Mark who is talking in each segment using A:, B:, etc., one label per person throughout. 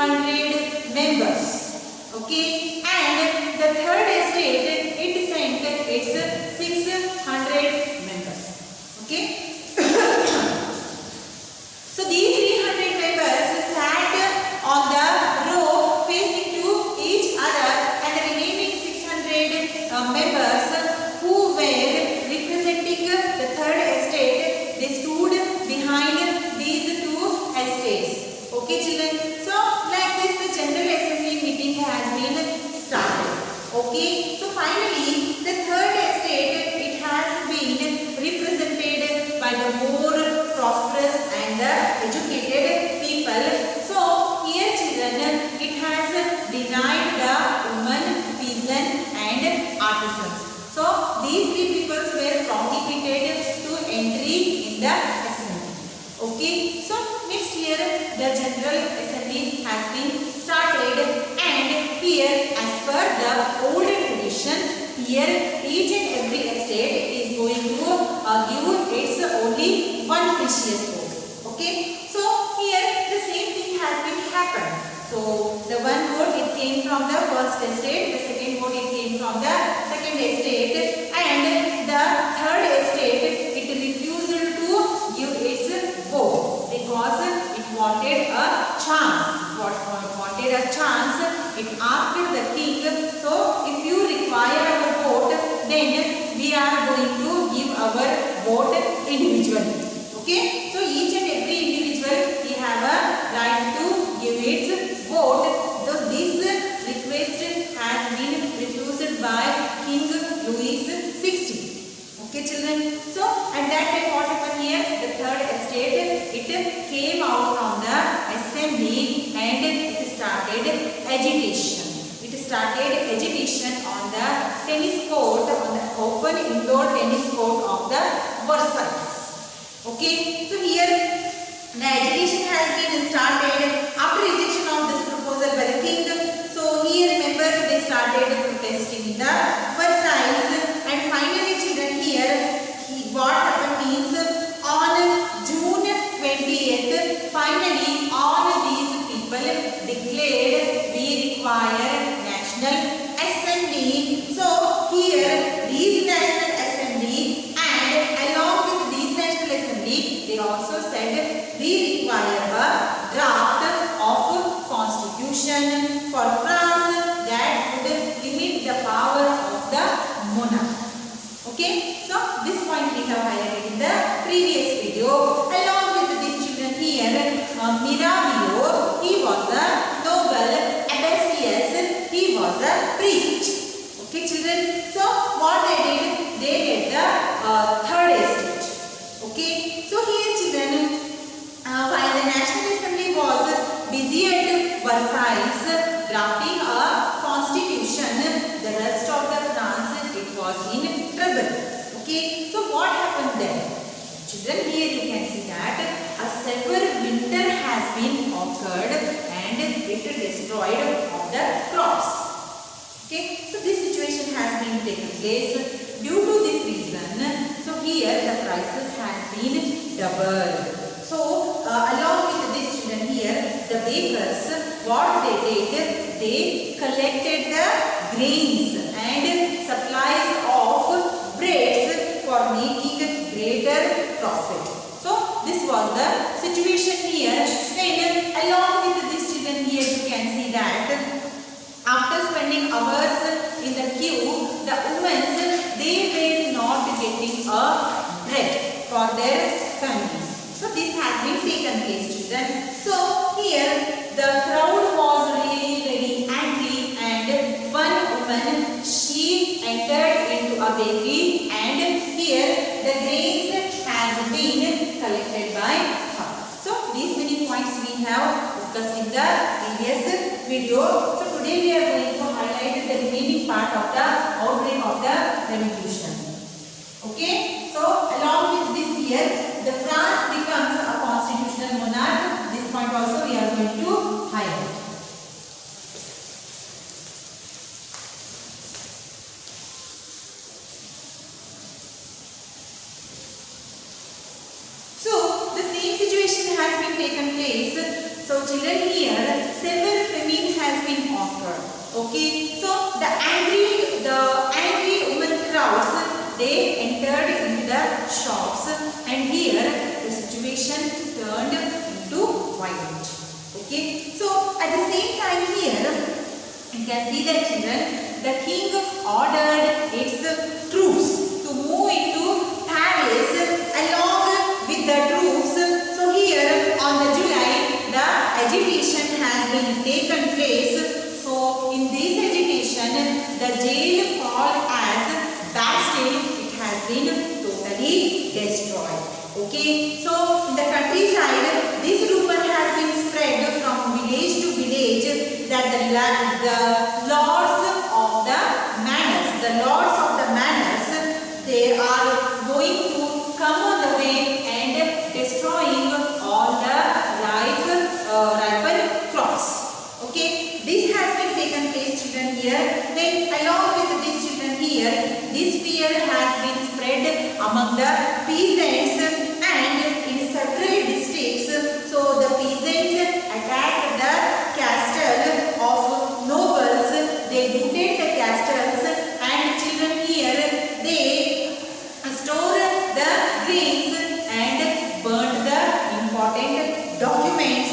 A: 300 members. Okay, and the third estate it sent its 600 members. Okay. So these 300 members sat on the row facing to each other, and the remaining 600 members who were representing the third estate, they stood behind these two estates. Okay children, so like this the general assembly meeting has been started. Okay, so finally the third estate it has been represented by the more prosperous and the educated people. So here children, it has denied the women, peasant and artisans. So these three peoples were prohibited to entry in the assembly. Okay, so next year the general assembly has been started, and here as per the old tradition, here each and every estate is going to give its only one precious vote. Okay, so here the same thing has been happened. So the one vote it came from the first estate, the second vote it came from the second estate, and the third estate it refused to give its vote because it wanted a chance. Wanted a chance. It asked the king, so if you require our vote, then we are going to give our vote individually. Okay, so each and every individual he have a right to give its vote. So this request has been refused by King Louis XVI. Okay children, so at that time what happened here, the third estate it came out from the assembly and it started agitation. It started agitation on the tennis court, on the open indoor tennis court of the Versailles. Okay, so here the agitation has been started after rejection of this proposal by the king. So here members they started protesting in the Versailles, and finally children here what happened means on June 20th finally all these people declared we require national assembly. So here these national assembly and along with these national assembly they also said we require a draft of constitution for France that would limit the power of the monarch. Okay, so this point we have highlighted in the previous video. Along with these children here, Mirabeau, he was a noble, Abbassius, he was a priest. Okay children, so what they did the third estate. Okay, so here children, while the National Assembly was busy at Versailles drafting a constitution, the rest of the France it was in trouble. Okay, so what happened then? Children, here you can see that a severe winter has been occurred and it destroyed all the crops. Okay, so this situation has been taken place. Due to this reason, so here the prices has been doubled. So along with this children here, the bakers, what they did, they collected the grains and supplies of breads for making greater profit. So this was the situation here. Then along with this children here you can see that after spending hours in the queue, the women they were not getting a bread for their families. So this has been taken place children. So here the crowd was really very angry, and one woman she entered into a bakery, and here the grains has been collected by her. So these many points we have discussed in the previous video. So today we are going to highlight the remaining part of the outline of the revolution. Okay, so along with this here, the France becomes a constitutional monarch. This point also we are going to highlight. So the same situation has been taken place. So children children here, several famine has been occurred. Okay, so the angry women crowds, they entered into the shops, and here the situation turned into violent. Okay, so at the same time here, you can see that children, the king ordered its troops to move into Paris along with the troops. So here on the July, the agitation has been taken place. So in this agitation, the jail called as Bastille, it has been totally destroyed. Okay, so in the countryside, this rumor has been spread from village to village that the lords of the manors, they are going to come on the way and destroying all the ripe crops. Okay, this has been taken place, children, here. Then along with these children here, this fear has been spread among the peasants and in several districts. So the peasants attacked the castle of nobles. They looted the castles, and children here, they stored the grains and burned the important documents.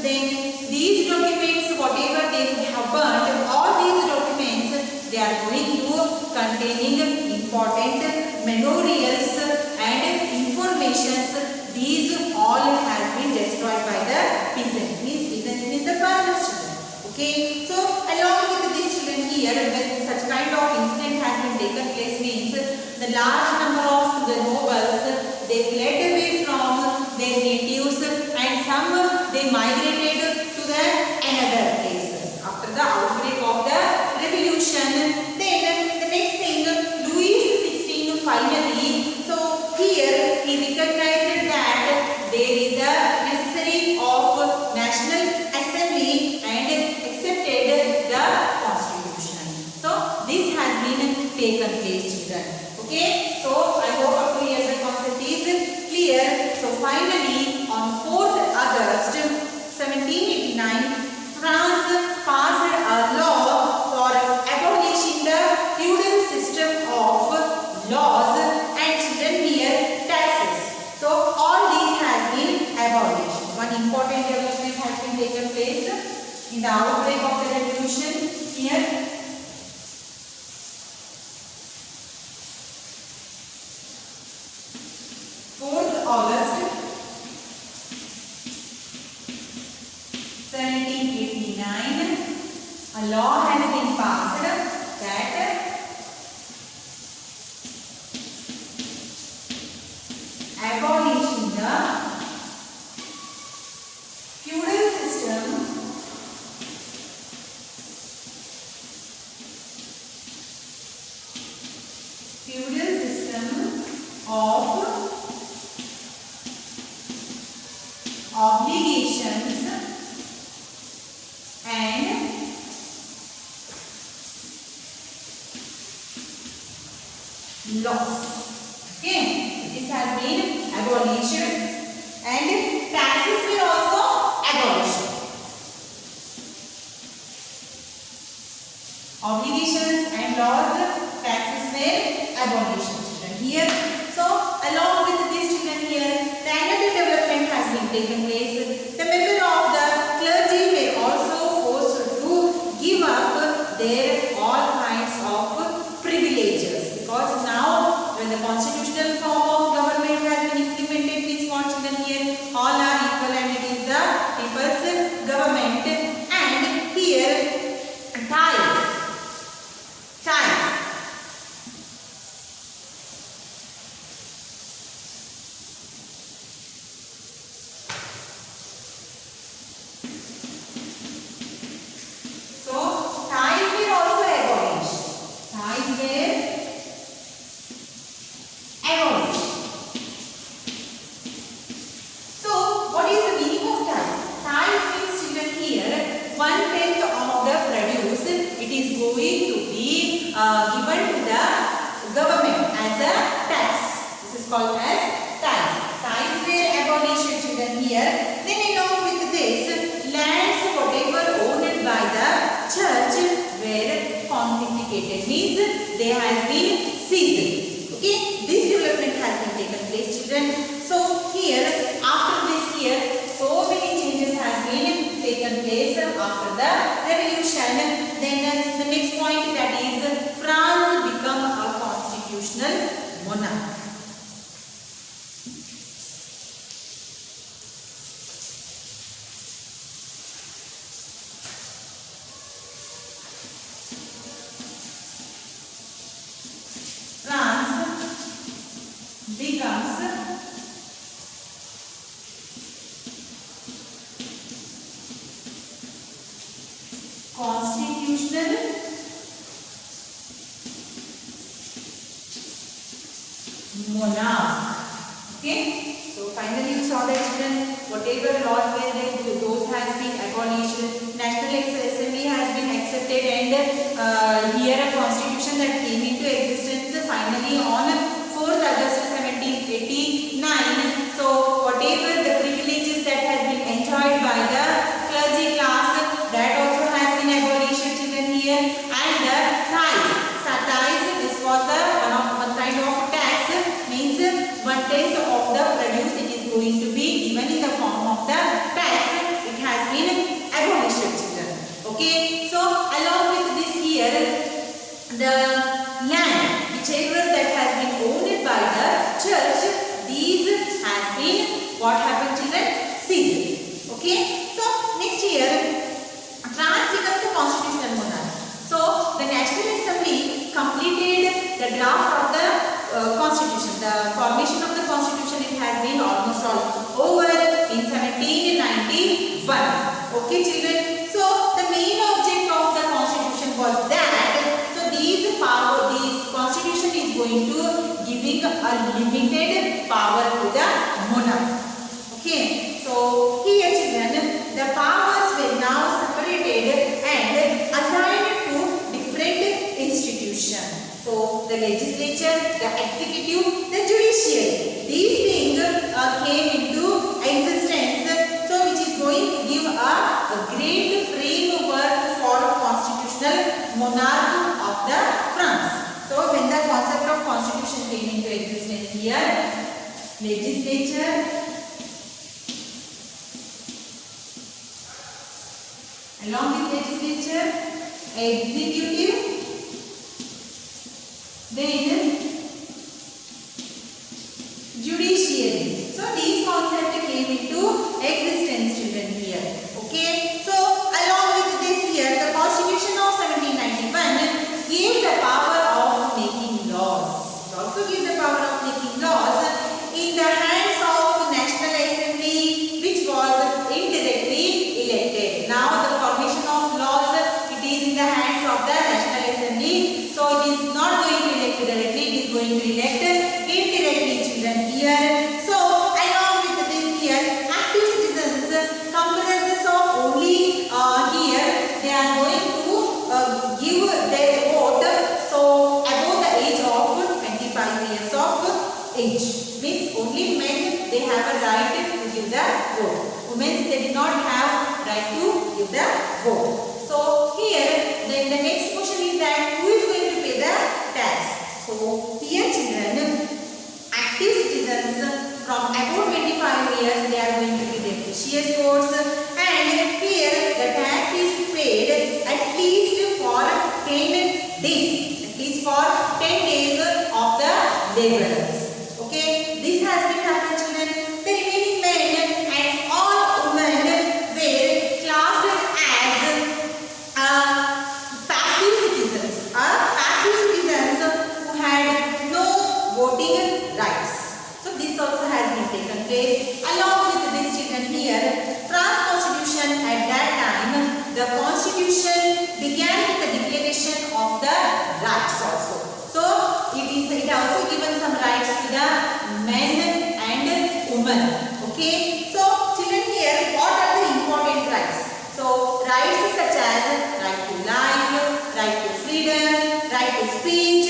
A: Then these documents, whatever they have burned, all these documents, they are going to containing important memorials and informations. These all have been destroyed by the peasants. Peasants means the farmers, children. Okay, so along with these children here, when such kind of incident has been taken place, means the large number of the nobles, they fled away from their natives, and some they migrated to the another places. After the outbreak of the revolution, then the next thing, Louis XVI finally, so here he recognized that there is a necessary of National Assembly and accepted the Constitution. So this has been taken place, children. Okay, so I hope up to here the concept is clear. So finally on 4th August 1789, France passed a law for abolishing the feudal system of laws and children here taxes. So all these has been abolished. One important development has been taken place in the outbreak of the revolution here. 4th August 1789, a law has been passed that abolishing the feudal system of obligations and laws. Okay, this has been abolished, and taxes were also abolished. Obligations and laws, taxes were abolished. Here, so along with these children here, the another development has been taken place. The member of the clergy were also forced to give up their all kinds of privileges, because now when the constitutional form of government has been implemented, means what children here, all are equal and it is the people's government. And here tithes. Called as tithes. Tithes were abolished, children here. Then along with this, lands confiscated, means they has been seized. Okay, this development has been taken place, children. So here, after this year, so many changes has been taken place after the revolution. Then the next point, that is France become a constitutional monarch. Becomes constitutional monarch. Okay, so finally you saw that, children, whatever laws were there, those has been abolished. National Assembly has been accepted, and here a constitution that came into existence finally on 4th August 1789. So whatever the privileges that has been enjoyed by the clergy class, that also has been abolished, children, here. And the tithes, this was the one kind of tax, means 1/10 of the produce it is going to be given in the form of the tax. It has been abolished, children. Okay, so along with this here, the land whichever that has been owned by the church, these has been what happened, children? Seized. Okay, so next year France becomes a constitutional monarch. So the National Assembly completed the draft of the constitution. The formation of the constitution, it has been almost all over in 1791. Okay, children. So the main object of the constitution was that this constitution is going to giving a limited power to the monarch. Okay, so here, children, the powers were now separated and assigned to different institutions. So the legislature, the executive, the judiciary, these things came into existence. So which is going to give a great framework for constitutional monarch of the France. So when the concept of constitution came into existence here, legislature, along with legislature, executive, then judiciary. So these concepts came into existence, children, here. Okay, so along with this here, the constitution of 1791 gave the power of making laws. It also gave the power of making laws in the hands of National Assembly, which was indirectly elected. Now the formation of laws, it is in the hands of the National Assembly. So it is not going to elect directly, it is going to elect indirectly, children, here. So along with this here, active citizens comprises of only here they are going to give their vote. So above the age of 25 years of age, means only men they have a right to give the vote. Women they did not have right to give the vote. So here then the next question is that who is going to pay the tax? So here, children, active citizens from above 25 years they are going to be beneficiaries votes, and here the tax is paid at least for 10 days, at least for 10 days of the laborers. Okay, this has been happened, children. The remaining men and all women were classed as passive citizens, who had no voting rights. So this also has been taken place. Along with this, children, here France Constitution at that time, the Constitution began with the declaration of the rights also. So it also given some rights to the men and women. Okay. So children, here what are the important rights? So rights such as right to life, right to freedom, right to speech,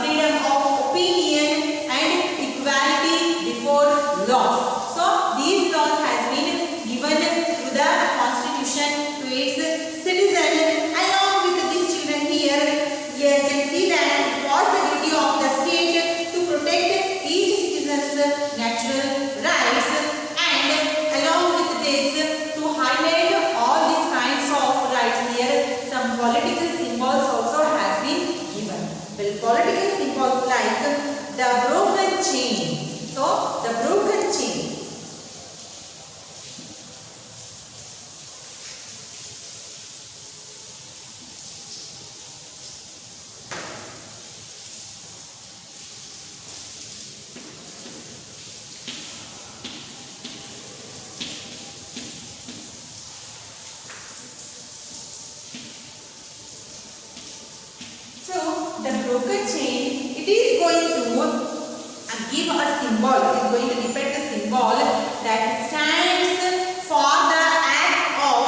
A: freedom of opinion, and equality before laws. So these laws has been given to the Constitution to its citizens. Along with these, children, here political symbols also has been given. The political symbols like the broken chain. So the broken chain. So the broken chain, it is going to give a symbol. It is going to depict a symbol that stands for the act of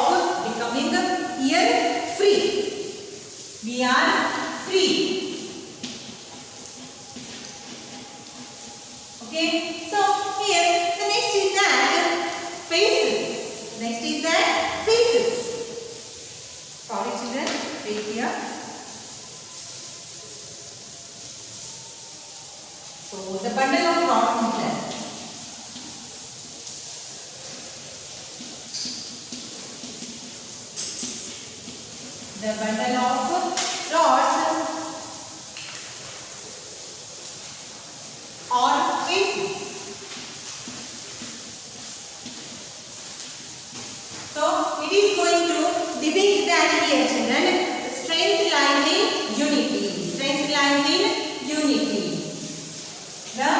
A: becoming here free. We are free. Okay. So here the next is that faces. Next is that faces. Sorry children, wait here. So the bundle of rods in there. The bundle of rods or faces. So it is going to depict that here children. Strength lies in unity. Strength lies in unity. The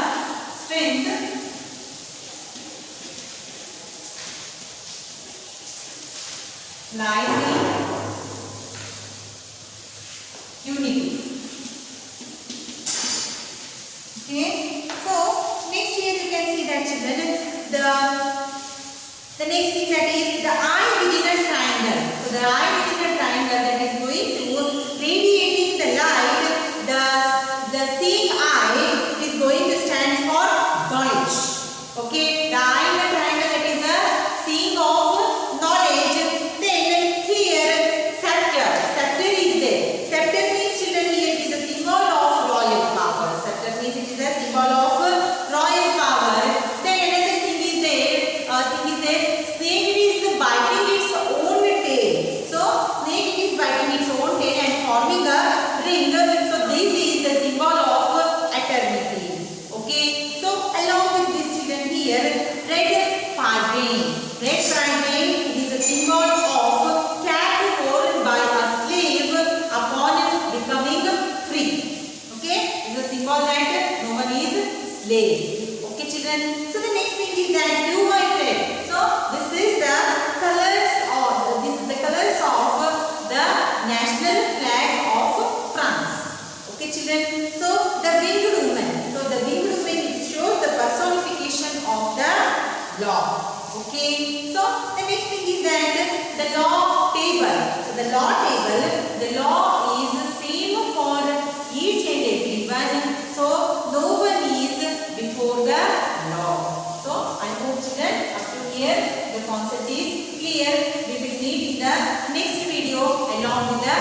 A: strength lies in unity. Okay. So next here you can see that children the next thing that is the eye within a triangle. So the eye within a triangle that is going to radiating the light. The seeing eye is going to stand for knowledge. Okay, the eye in the triangle, that is a seeing of knowledge. Then here scepter. Scepter is there. Scepter means children here it is a symbol of royal power. Scepter means it is a symbol of royal power. Then another thing is there. Snake is biting its own tail. So snake is biting its own tail and forming a ring. So this is the symbol of eternity. Okay. So along with this children here, red pargain. Red pargain is a symbol of cat worn by a slave upon becoming free. Okay. It is a symbol that no one is slave. Okay children. So the next thing is that blue, white, red. So this is the colors of the national flag of France. Okay children. So the winged woman. So the winged woman, it shows the personification of the law. Okay. So the next thing is that the law table. So the law table, the law is the same for each and everyone. So no one is before the law. So I hope children up to here the concept is clear. We will meet in the next video along with the